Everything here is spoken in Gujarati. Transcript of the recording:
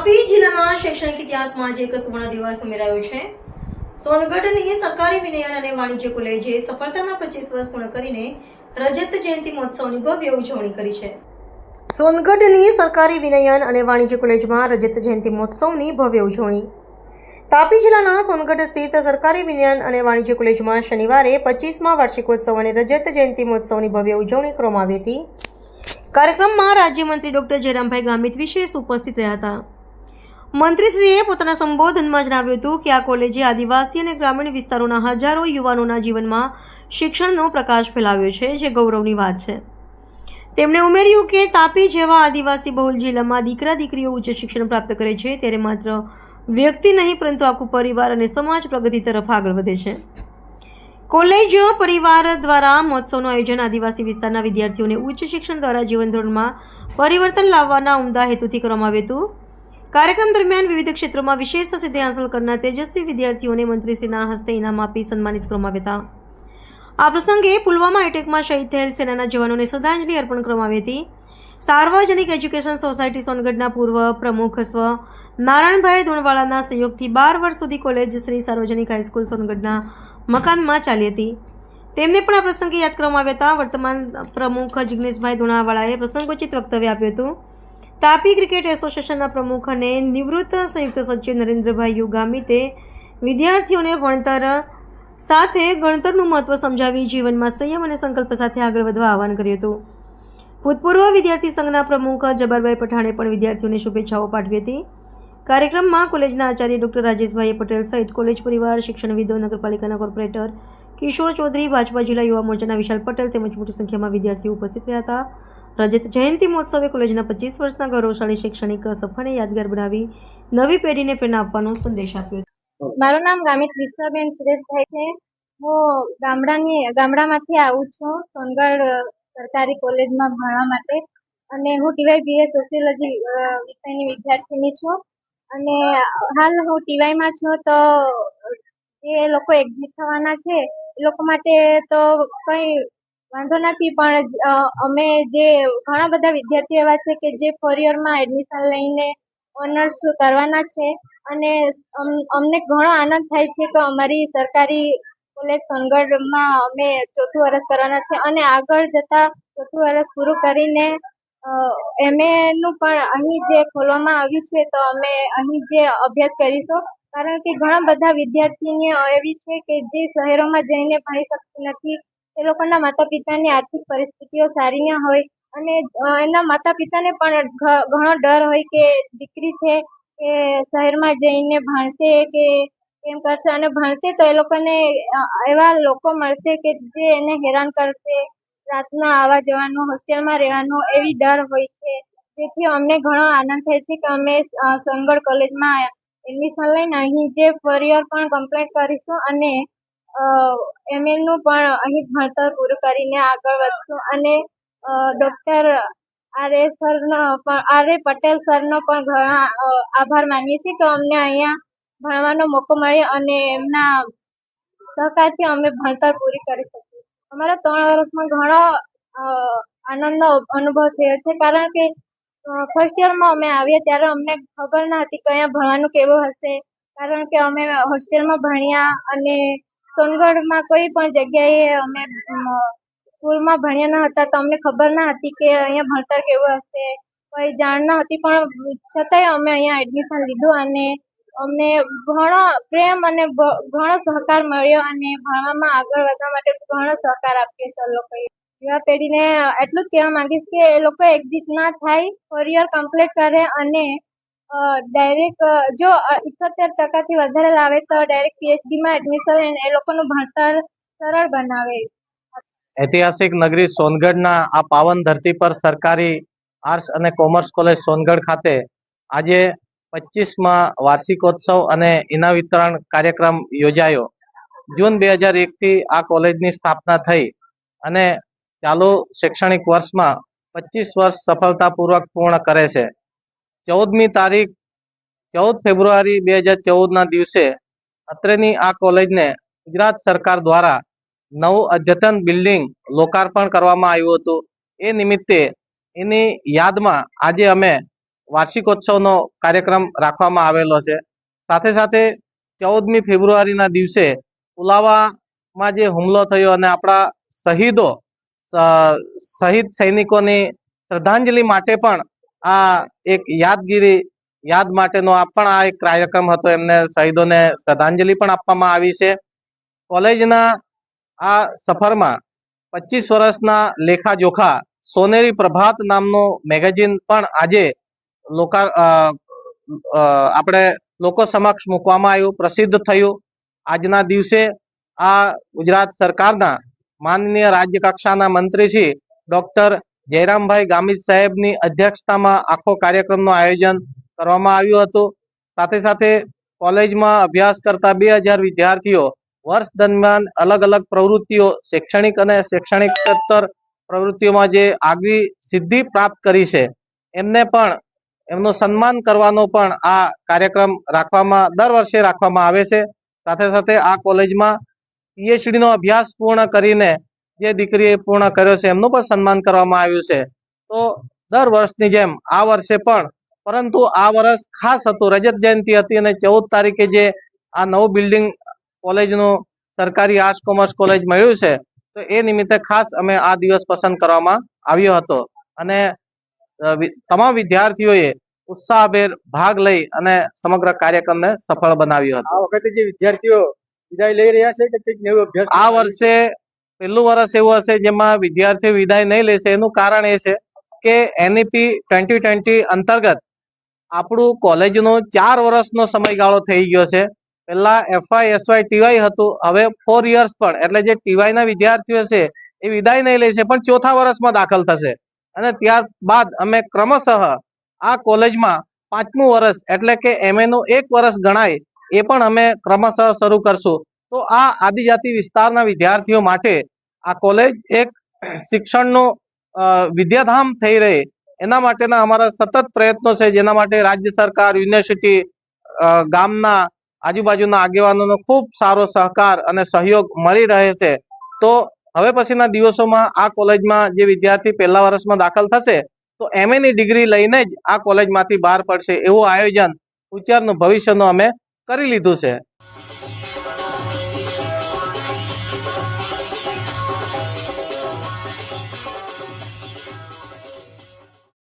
તાપી જિલ્લાના શૈક્ષણિક ઇતિહાસમાં આજે એક સુવર્ણ દિવસ ઉમેરાયો છે। સોનગઢની સરકારી વિનયન અને વાણિજ્ય કોલેજે સફળતાના 25 વર્ષ પૂર્ણ કરીને રજત જયંતિ મહોત્સવની ભવ્ય ઉજવણી કરી છે। સોનગઢની સરકારી વિનયન અને વાણિજ્ય કોલેજમાં રજત જયંતિ મહોત્સવની ભવ્ય ઉજવણી। તાપી જિલ્લાના સોનગઢ સ્થિત સરકારી વિનયન અને વાણિજ્ય કોલેજમાં શનિવારે 25મા વાર્ષિકોત્સવ અને રજત જયંતિ મહોત્સવની ભવ્ય ઉજવણી કરવામાં આવી હતી। કાર્યક્રમમાં રાજ્યમંત્રી ડોક્ટર જયરામભાઈ ગામિત વિશેષ ઉપસ્થિત રહ્યા હતા। મંત્રીશ્રીએ પોતાના સંબોધનમાં જણાવ્યું હતું કે આ કોલેજે આદિવાસી અને ગ્રામીણ વિસ્તારોના હજારો યુવાનોના જીવનમાં શિક્ષણનો પ્રકાશ ફેલાવ્યો છે, જે ગૌરવની વાત છે। તેમણે ઉમેર્યું કે તાપી જેવા આદિવાસી બહુલ જિલ્લામાં દીકરા દીકરીઓ ઉચ્ચ શિક્ષણ પ્રાપ્ત કરે છે ત્યારે માત્ર વ્યક્તિ નહીં પરંતુ આખું પરિવાર અને સમાજ પ્રગતિ તરફ આગળ વધે છે। કોલેજ પરિવાર દ્વારા મહોત્સવનું આયોજન આદિવાસી વિસ્તારના વિદ્યાર્થીઓને ઉચ્ચ શિક્ષણ દ્વારા જીવન ધોરણમાં પરિવર્તન લાવવાના ઉમદા હેતુથી કરવામાં આવ્યું હતું। કાર્યક્રમ દરમિયાન વિવિધ ક્ષેત્રોમાં વિશેષ સિદ્ધિ હાંસલ કરનાર તેજસ્વી વિદ્યાર્થીઓને મંત્રીશ્રીના હસ્તે ઇનામ આપી સન્માનિત કરવામાં આવ્યા હતા। આ પ્રસંગે પુલવામા એટેકમાં શહીદ થયેલ સેનાના જવાનોને શ્રદ્ધાંજલિ અર્પણ કરવામાં આવી હતી। સાર્વજનિક એજ્યુકેશન સોસાયટી સોનગઢના પૂર્વ પ્રમુખ સ્વ નારાયણભાઈ ધોણવાળાના સહયોગથી 12 વર્ષ સુધી કોલેજ શ્રી સાર્વજનિક હાઈસ્કૂલ સોનગઢના મકાનમાં ચાલી હતી। તેમને પણ આ પ્રસંગે યાદ કરવામાં આવ્યા હતા। વર્તમાન પ્રમુખ જિગ્નેશભાઈ ધોણાવાળાએ પ્રસંગોચિત વક્તવ્ય આપ્યું હતું। તાપી ક્રિકેટ એસોસિએશનના પ્રમુખ અને નિવૃત્ત સંયુક્ત સચિવ નરેન્દ્રભાઈ યુ ગામિતે વિદ્યાર્થીઓને ભણતર સાથે ગણતરનું મહત્વ સમજાવી જીવનમાં સંયમ અને સંકલ્પ સાથે આગળ વધવા આહ્વાન કર્યું હતું। ભૂતપૂર્વ વિદ્યાર્થી સંઘના પ્રમુખ જબ્બારભાઈ પઠાણે પણ વિદ્યાર્થીઓને શુભેચ્છાઓ પાઠવી હતી। કાર્યક્રમમાં કોલેજના આચાર્ય ડોક્ટર રાજેશભાઈ પટેલ સહિત કોલેજ પરિવાર, શિક્ષણવિદો, નગરપાલિકાના કોર્પોરેટર કિશોર ચૌધરી, ભાજપા જિલ્લા યુવા મોરચાના વિશાલ પટેલ તેમજ મોટી સંખ્યામાં વિદ્યાર્થીઓ ઉપસ્થિત રહ્યા હતા। રજત જયંતિ મહોત્સવે કોલેજના 25 વર્ષના ગૌરવશાળી શૈક્ષણિક સફરને યાદગાર બનાવી નવી પેઢીને પ્રેરણા આપવાનો સંદેશ આપ્યો હતો। મારું નામ ગામિત વિશ્વાબેન સુરેશભાઈ છે। હું ગામડામાંથી આવું છું સોનગઢ સરકારી કોલેજમાં ભણવા માટે અને હું ટીવાય સોશિયોલોજી વિષયની વિદ્યાર્થીની છું અને હાલ હું ટીવાયમાં છું। તો જે લોકો એક્ઝિટ થવાના છે એ લોકો માટે તો કંઈ વાંધો નથી, પણ અમે જે ઘણા બધા વિદ્યાર્થીઓ એવા છે કે જે 4 યરમાં એડમિશન લઈને ઓનર્સ કરવાના છે અને અમને ઘણો આનંદ થાય છે કે અમારી સરકારી કોલેજ સોનગઢમાં અમે 4થું વર્ષ કરવાના છે અને આગળ જતા 4થું વર્ષ પૂરું કરીને MA નું પણ અહીં જે ખોલવામાં આવ્યું છે તો અમે અહીં જે અભ્યાસ કરીશું, કારણ કે ઘણા બધા વિદ્યાર્થીનીઓ એવી છે કે જે શહેરોમાં જઈને ભણી શકતી નથી। એ લોકોના માતા પિતાની આર્થિક પરિસ્થિતિઓ સારી ન હોય અને એના માતા પિતાને પણ ઘણો ડર હોય કે દીકરી છે કે શહેરમાં જઈને ભણશે કે કેમ કરશે, અને ભણશે તો એ લોકોને એવા લોકો મળશે કે જે એને હેરાન કરશે, રાતના આવવા જવાનું, હોસ્ટેલમાં રહેવાનું એવી ડર હોય છે। તેથી અમને ઘણો આનંદ થાય છે કે અમે સોનગઢ કોલેજમાં એડમિશન લઈને અહીં જે 4 યર પણ કમ્પ્લીટ કરીશું અને MA નું પણ અહીં ભણતર પૂરું કરીને આગળ વધશું અને ડોક્ટર R.A. પટેલ સરનો પણ ઘણા આભાર માનીએ છીએ કે અમને અહીંયા ભણવાનો મોકો મળ્યો અને એમના સહકારથી અમે ભણતર પૂરી કરી શકીએ। અમારા 3 વર્ષમાં ઘણો આનંદનો અનુભવ થયો છે, કારણ કે ફર્સ્ટ યરમાં અમે આવ્યા ત્યારે અમને ખબર ન હતી કે અહીંયા ભણવાનું કેવું હશે, કારણ કે અમે હોસ્ટેલમાં ભણ્યા અને સોનગઢમાં કોઈ પણ જગ્યાએ અમે સ્કૂલમાં ભણ્યા ન હતા તો અમને ખબર ન હતી કે અહીંયા ભણતર કેવું હશે, કોઈ જાણ ન હતી, પણ છતાંય અમે અહીંયા એડમિશન લીધું અને અમને ઘણો પ્રેમ અને ઘણો સહકાર મળ્યો અને ભણવામાં આગળ વધવા માટે ઘણો સહકાર આપ્યો સર લોકોએ। યુવા પેઢીને એટલું જ કહેવા માંગીશ કે એ લોકો એક્ઝિટ ના થાય, 4 યર કમ્પ્લીટ કરે અને ડાયરેક્ટ જો 78% વધારે લાવે તો ડાયરેક્ટ PhD માં એડમિશન એ લોકોનું ભણતર સરળ બનાવે। ઐતિહાસિક નગરી સોનગઢના આ પાવન ધરતી પર સરકારી આર્ટ્સ અને કોમર્સ કોલેજ સોનગઢ ખાતે આજે 25મા વાર્ષિકોત્સવ અને ઇનામ વિતરણ કાર્યક્રમ યોજાયો। જૂન 2001 થી આ કોલેજની સ્થાપના થઈ અને ચાલુ શૈક્ષણિક વર્ષમાં 25 વર્ષ સફળતાપૂર્વક પૂર્ણ કરે છે। 14 ફેબ્રુઆરી 2014ના દિવસે અત્રેની આ કોલેજને ગુજરાત સરકાર દ્વારા નવું અદ્યતન બિલ્ડિંગ લોકાર્પણ કરવામાં આવ્યું હતું। એ નિમિત્તે એની યાદમાં આજે અમે વાર્ષિકોત્સવનો કાર્યક્રમ રાખવામાં આવેલો છે. સાથે સાથે 14મી ફેબ્રુઆરીના દિવસે પુલાવામાં જે હુમલો થયો અને આપણા શહીદો શહીદ સૈનિકોની શ્રદ્ધાંજલિ માટે પણ આ એક યાદ માટેનો આ એક કાર્યક્રમ હતો. એમને શહીદોને શ્રદ્ધાંજલિ પણ આપવામાં આવી છે. કોલેજના આ સફરમાં 25 વર્ષના લેખા જોખા સોનેરી પ્રભાત નામનું મેગેઝિન પણ આજે આપણે લોકો સમક્ષ મૂકવામાં આવ્યું, પ્રસિદ્ધ થયું. આજના દિવસે આ ગુજરાત સરકારના માનનીય રાજ્ય કક્ષાના મંત્રી શ્રી ડોક્ટર જયરામભાઈ ગામિત સાહેબની અધ્યક્ષતામાં આખો કાર્યક્રમનું આયોજન કરવામાં આવ્યું હતું. સાથે સાથે કોલેજમાં અભ્યાસ કરતા 2000 વિદ્યાર્થીઓ વર્ષ દરમિયાન અલગ અલગ પ્રવૃત્તિઓ, શૈક્ષણિક અને શૈક્ષણિકતર પ્રવૃત્તિઓમાં જે આગવી સિદ્ધિ પ્રાપ્ત કરી છે એમને પણ એમનું સન્માન કરવાનો પણ આ કાર્યક્રમ દર વર્ષે રાખવામાં આવે છે. સાથે સાથે આ કોલેજમાં PhD નો અભ્યાસ પૂર્ણ કરીને જે દીકરીએ પૂર્ણ કર્યો છે એમનું પણ સન્માન કરવામાં આવ્યું છે. તો દર વર્ષની જેમ આ વર્ષે પણ, પરંતુ આ વર્ષ ખાસ હતું, રજત જયંતિ હતી અને 14 તારીખે જે આ નવું બિલ્ડિંગ કોલેજનું સરકારી આર્ટ્સ કોમર્સ કોલેજ મળ્યું છે તો એ નિમિત્તે ખાસ અમે આ દિવસ પસંદ કરવામાં આવ્યો હતો અને તમામ વિદ્યાર્થીઓએ ઉત્સાહભેર ભાગ લઈ અને સમગ્ર કાર્યક્રમને સફળ બનાવ્યો હતો. આ વખતે જે વિદ્યાર્થીઓ વિદાય લઈ રહ્યા છે કે કંઈક નવો અભ્યાસ આ વર્ષે પહેલું વર્ષ એવું હશે જેમાં વિદ્યાર્થીઓ વિદાય નહીં લેશે. એનું કારણ એ છે કે NEP 2020 અંતર્ગત આપણું કોલેજનો 4 વર્ષનો સમયગાળો થઈ ગયો છે. પહેલા FY SY TY હતું, હવે 4 years પણ, એટલે જે TY ના વિદ્યાર્થીઓ છે એ વિદાય નહીં લેશે પણ 4થા વર્ષમાં દાખલ થશે અને ત્યારબાદ અમે ક્રમશઃ આ કોલેજમાં 5મું વર્ષ એટલે કે MA નું 1 વર્ષ ગણાય એ પણ અમે ક્રમશઃ શરૂ કરશું. તો આ આદિજાતિ વિસ્તારના વિદ્યાર્થીઓ માટે આ કોલેજ એક શિક્ષણનું વિદ્યાધામ થઈ રહે એના માટેના અમારા સતત પ્રયત્નો છે, જેના માટે રાજ્ય સરકાર, યુનિવર્સિટી, ગામના આજુબાજુના આગેવાનોનો ખૂબ સારો સહકાર અને સહયોગ મળી રહે છે. તો હવે પછીના દિવસોમાં આ કોલેજમાં જે વિદ્યાર્થી પહેલા વર્ષમાં દાખલ થશે તો MA ની ડિગ્રી લઈને જ આ કોલેજમાંથી બહાર પડશે એવું આયોજન ફ્યુચરનું ભવિષ્યનું અમે કરી લીધું છે.